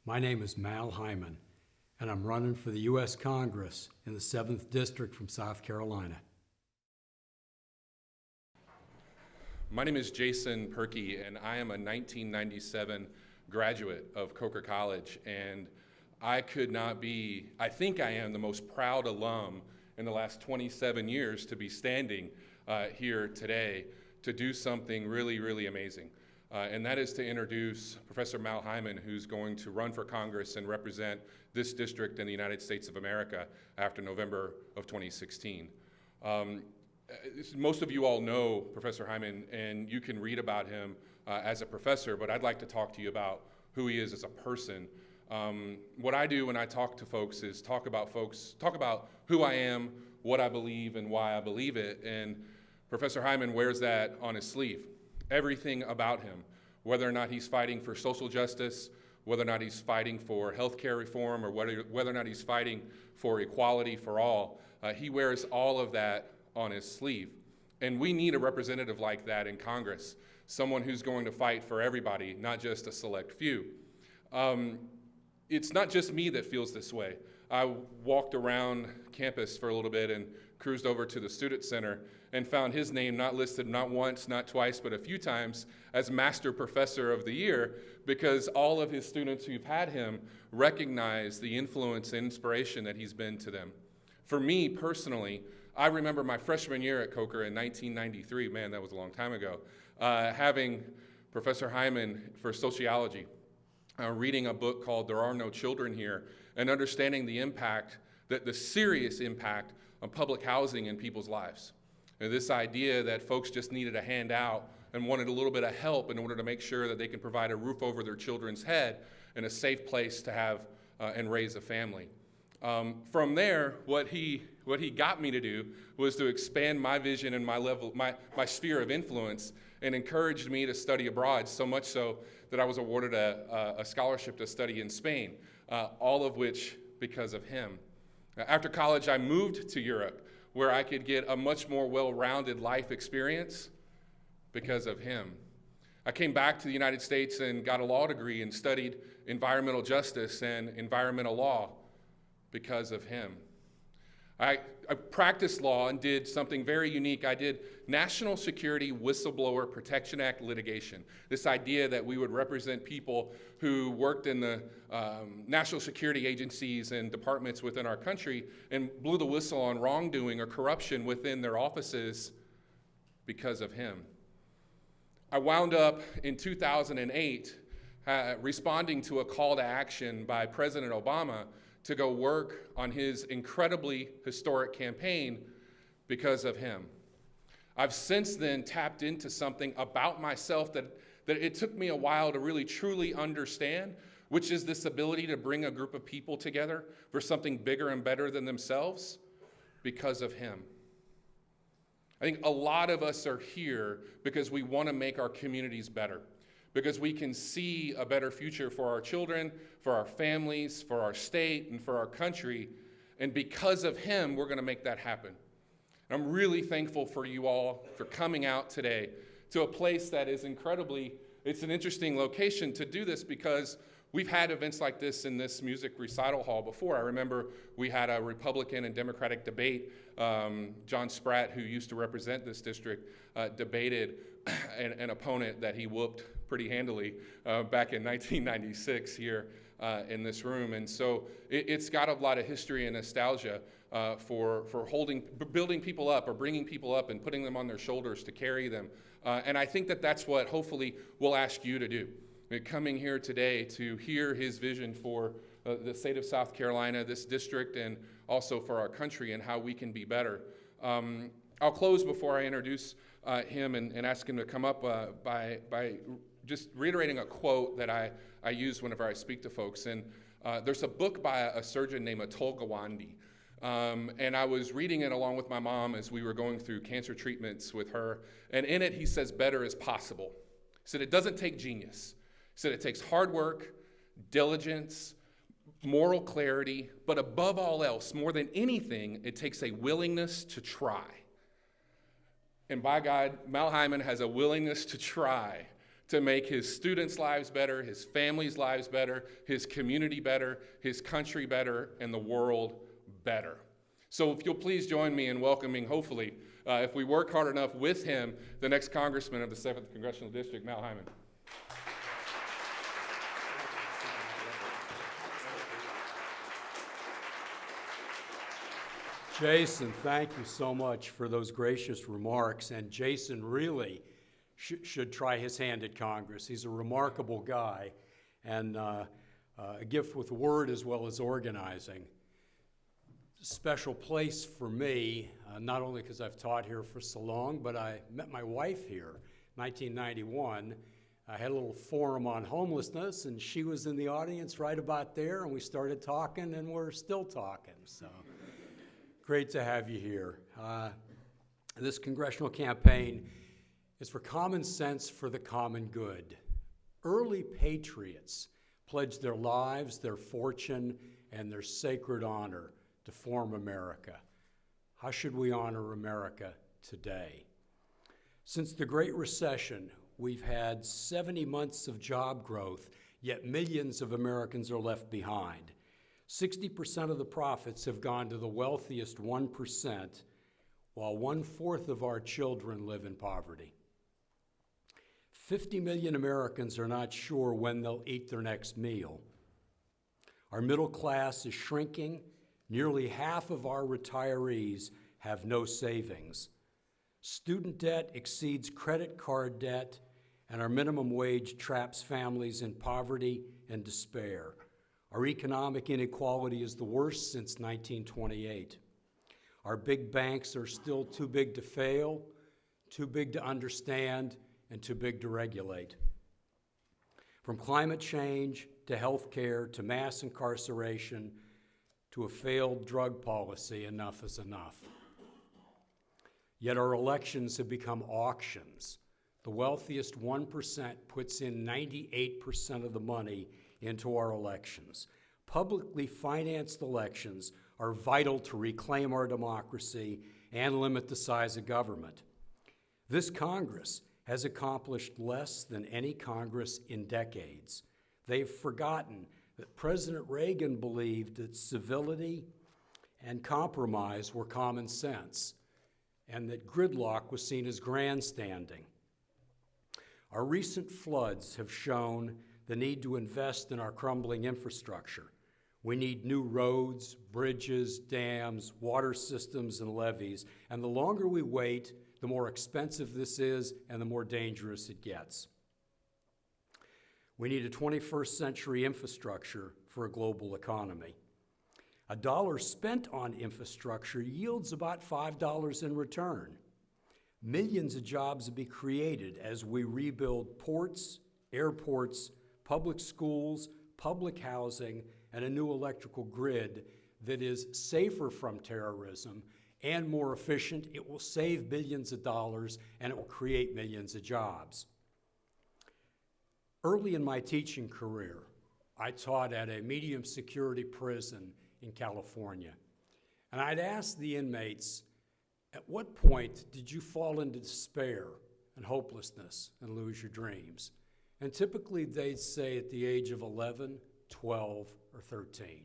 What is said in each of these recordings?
My name is Mal Hyman, and I'm running for the U.S. Congress in the 7th District from South Carolina. My name is Jason Perkey, and I am a 1997 graduate of Coker College, and I think I am the most proud alum in the last 27 years to be standing here today to do something really, really amazing. And that is to introduce Professor Mal Hyman, who's going to run for Congress and represent this district in the United States of America after November of 2016. Most of you all know Professor Hyman, and you can read about him as a professor, but I'd like to talk to you about who he is as a person. What I do when I talk to folks is talk about who I am, what I believe, and why I believe it, and Professor Hyman wears that on his sleeve. Everything about him, whether or not he's fighting for social justice, whether or not he's fighting for healthcare reform, or whether or not he's fighting for equality for all, he wears all of that on his sleeve. And we need a representative like that in Congress, someone who's going to fight for everybody, not just a select few. It's not just me that feels this way. I walked around campus for a little bit and cruised over to the Student Center and found his name not listed not once, not twice, but a few times as Master Professor of the Year, because all of his students who've had him recognize the influence and inspiration that he's been to them. For me personally, I remember my freshman year at Coker in 1993, man, that was a long time ago, having Professor Hyman for sociology, reading a book called There Are No Children Here, and understanding the impact, the serious impact on public housing in people's lives. And this idea that folks just needed a handout and wanted a little bit of help in order to make sure that they can provide a roof over their children's head and a safe place to have and raise a family. From there, what he got me to do was to expand my vision and my sphere of influence, and encouraged me to study abroad, so much so that I was awarded a scholarship to study in Spain, all of which because of him. After college, I moved to Europe, where I could get a much more well-rounded life experience because of him. I came back to the United States and got a law degree and studied environmental justice and environmental law because of him. I practiced law and did something very unique. I did National Security Whistleblower Protection Act litigation. This idea that we would represent people who worked in the national security agencies and departments within our country and blew the whistle on wrongdoing or corruption within their offices because of him. I wound up in 2008 responding to a call to action by President Obama to go work on his incredibly historic campaign because of him. I've since then tapped into something about myself that it took me a while to really truly understand, which is this ability to bring a group of people together for something bigger and better than themselves because of him. I think a lot of us are here because we want to make our communities better, because we can see a better future for our children, for our families, for our state, and for our country. And because of him, we're going to make that happen. And I'm really thankful for you all for coming out today to a place that is it's an interesting location to do this, because we've had events like this in this music recital hall before. I remember we had a Republican and Democratic debate. John Spratt, who used to represent this district, debated an opponent that he whooped pretty handily back in 1996 here in this room. And so it's got a lot of history and nostalgia for building people up or bringing people up and putting them on their shoulders to carry them. And I think that that's what hopefully we'll ask you to do. Coming here today to hear his vision for the state of South Carolina, this district, and also for our country and how we can be better. I'll close before I introduce him and ask him to come up by just reiterating a quote that I use whenever I speak to folks. And there's a book by a surgeon named Atul Gawande. And I was reading it along with my mom as we were going through cancer treatments with her. And in it, he says, better is possible. He said, it doesn't take genius. He said, it takes hard work, diligence, moral clarity, but above all else, more than anything, it takes a willingness to try. And by God, Mal Hyman has a willingness to try to make his students' lives better, his family's lives better, his community better, his country better, and the world better. So if you'll please join me in welcoming, hopefully, if we work hard enough with him, the next congressman of the 7th Congressional District, Mal Hyman. Jason, thank you so much for those gracious remarks. And Jason really should try his hand at Congress. He's a remarkable guy and a gift with word as well as organizing. Special place for me, not only because I've taught here for so long, but I met my wife here in 1991. I had a little forum on homelessness, and she was in the audience right about there, and we started talking, and we're still talking. So great to have you here. This congressional campaign is for common sense for the common good. Early patriots pledged their lives, their fortune, and their sacred honor to form America. How should we honor America today? Since the Great Recession, we've had 70 months of job growth, yet millions of Americans are left behind. 60% of the profits have gone to the wealthiest 1%, while 1/4 of our children live in poverty. 50 million Americans are not sure when they'll eat their next meal. Our middle class is shrinking. Nearly half of our retirees have no savings. Student debt exceeds credit card debt, and our minimum wage traps families in poverty and despair. Our economic inequality is the worst since 1928. Our big banks are still too big to fail, too big to understand, and too big to regulate. From climate change to health care to mass incarceration to a failed drug policy, enough is enough. Yet our elections have become auctions. The wealthiest 1% puts in 98% of the money into our elections. Publicly financed elections are vital to reclaim our democracy and limit the size of government. This Congress has accomplished less than any Congress in decades. They've forgotten that President Reagan believed that civility and compromise were common sense, and that gridlock was seen as grandstanding. Our recent floods have shown the need to invest in our crumbling infrastructure. We need new roads, bridges, dams, water systems, and levees, and the longer we wait, the more expensive this is and the more dangerous it gets. We need a 21st century infrastructure for a global economy. A dollar spent on infrastructure yields about $5 in return. Millions of jobs will be created as we rebuild ports, airports, public schools, public housing, and a new electrical grid that is safer from terrorism and more efficient. It will save billions of dollars, and it will create millions of jobs. Early in my teaching career, I taught at a medium security prison in California. And I'd ask the inmates, at what point did you fall into despair and hopelessness and lose your dreams? And typically they'd say at the age of 11, 12, or 13.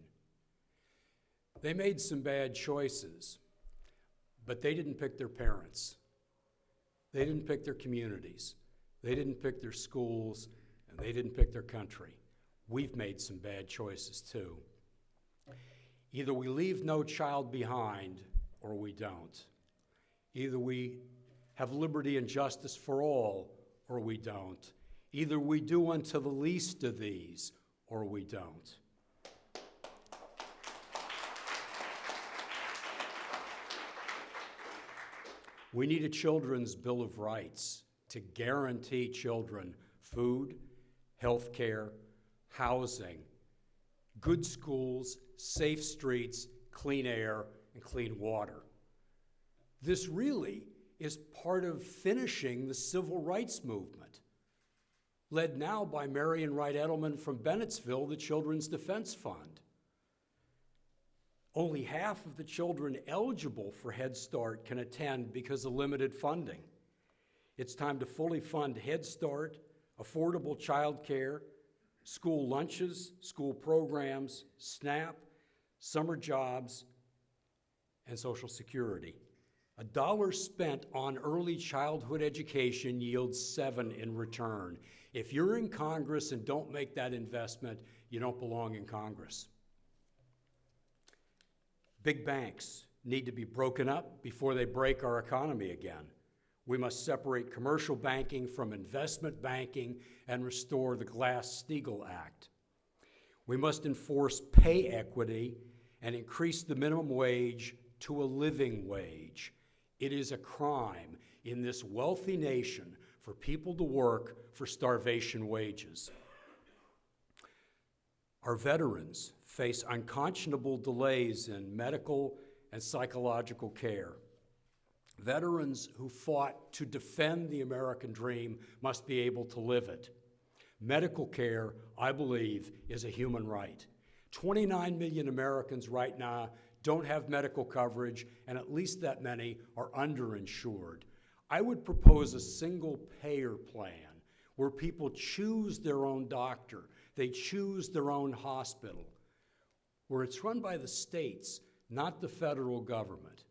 They made some bad choices, but they didn't pick their parents. They didn't pick their communities. They didn't pick their schools, and they didn't pick their country. We've made some bad choices too. Either we leave no child behind or we don't. Either we have liberty and justice for all or we don't. Either we do unto the least of these or we don't. We need a Children's Bill of Rights to guarantee children food, health care, housing, good schools, safe streets, clean air, and clean water. This really is part of finishing the civil rights movement, led now by Marion Wright Edelman from Bennettsville, the Children's Defense Fund. Only half of the children eligible for Head Start can attend because of limited funding. It's time to fully fund Head Start, affordable child care, school lunches, school programs, SNAP, summer jobs, and Social Security. $1 spent on early childhood education yields 7 in return. If you're in Congress and don't make that investment, you don't belong in Congress. Big banks need to be broken up before they break our economy again. We must separate commercial banking from investment banking and restore the Glass-Steagall Act. We must enforce pay equity and increase the minimum wage to a living wage. It is a crime in this wealthy nation for people to work for starvation wages. Our veterans face unconscionable delays in medical and psychological care. Veterans who fought to defend the American dream must be able to live it. Medical care, I believe, is a human right. 29 million Americans right now don't have medical coverage, and at least that many are underinsured. I would propose a single-payer plan where people choose their own doctor, they choose their own hospital, where it's run by the states, not the federal government.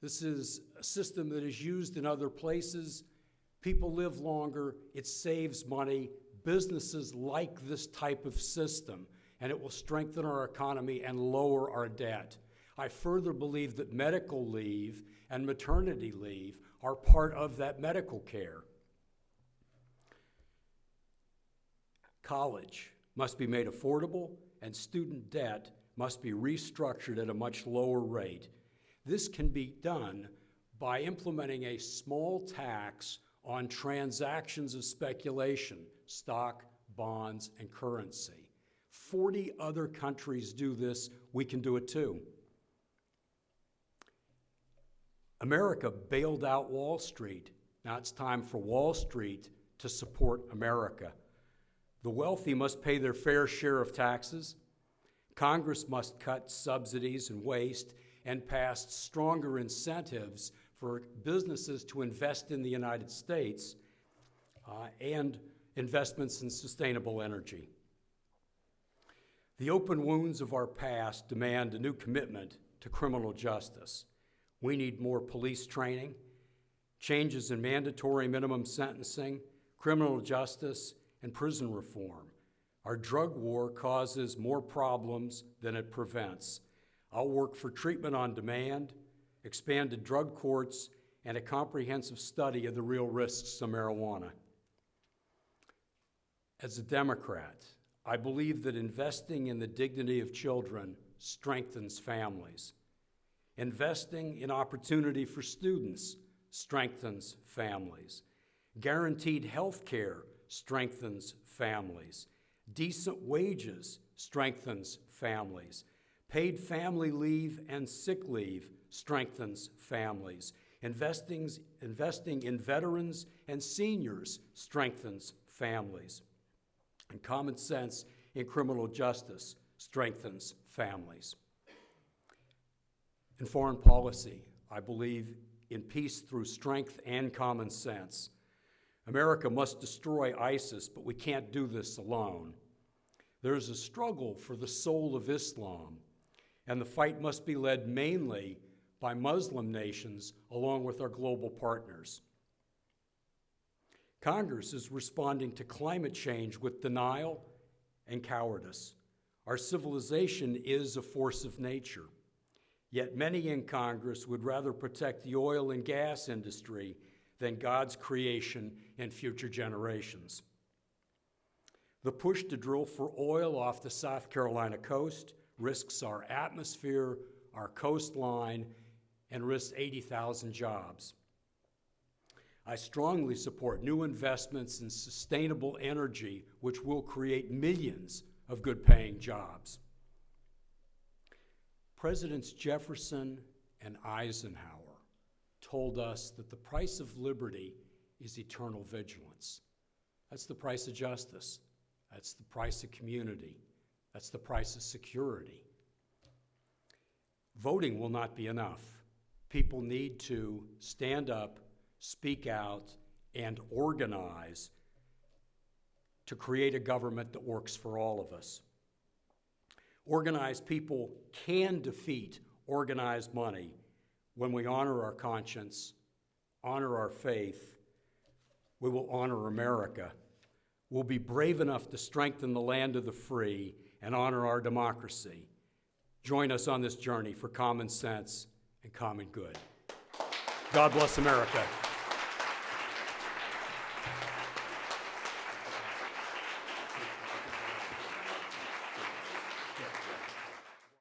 This is a system that is used in other places. People live longer, it saves money. Businesses like this type of system, and it will strengthen our economy and lower our debt. I further believe that medical leave and maternity leave are part of that medical care. College must be made affordable, and student debt must be restructured at a much lower rate. This can be done by implementing a small tax on transactions of speculation, stock, bonds, and currency. 40 other countries do this. We can do it too. America bailed out Wall Street. Now it's time for Wall Street to support America. The wealthy must pay their fair share of taxes. Congress must cut subsidies and waste and pass stronger incentives for businesses to invest in the United States and investments in sustainable energy. The open wounds of our past demand a new commitment to criminal justice. We need more police training, changes in mandatory minimum sentencing, criminal justice, and prison reform. Our drug war causes more problems than it prevents. I'll work for treatment on demand, expanded drug courts, and a comprehensive study of the real risks of marijuana. As a Democrat, I believe that investing in the dignity of children strengthens families. Investing in opportunity for students strengthens families. Guaranteed health care strengthens families. Decent wages strengthens families. Paid family leave and sick leave strengthens families. Investing in veterans and seniors strengthens families. And common sense in criminal justice strengthens families. In foreign policy, I believe in peace through strength and common sense. America must destroy ISIS, but we can't do this alone. There's a struggle for the soul of Islam, and the fight must be led mainly by Muslim nations along with our global partners. Congress is responding to climate change with denial and cowardice. Our civilization is a force of nature. Yet many in Congress would rather protect the oil and gas industry than God's creation and future generations. The push to drill for oil off the South Carolina coast risks our atmosphere, our coastline, and risks 80,000 jobs. I strongly support new investments in sustainable energy, which will create millions of good-paying jobs. Presidents Jefferson and Eisenhower told us that the price of liberty is eternal vigilance. That's the price of justice. That's the price of community. That's the price of security. Voting will not be enough. People need to stand up, speak out, and organize to create a government that works for all of us. Organized people can defeat organized money when we honor our conscience, honor our faith. We will honor America. We'll be brave enough to strengthen the land of the free and honor our democracy. Join us on this journey for common sense and common good. God bless America.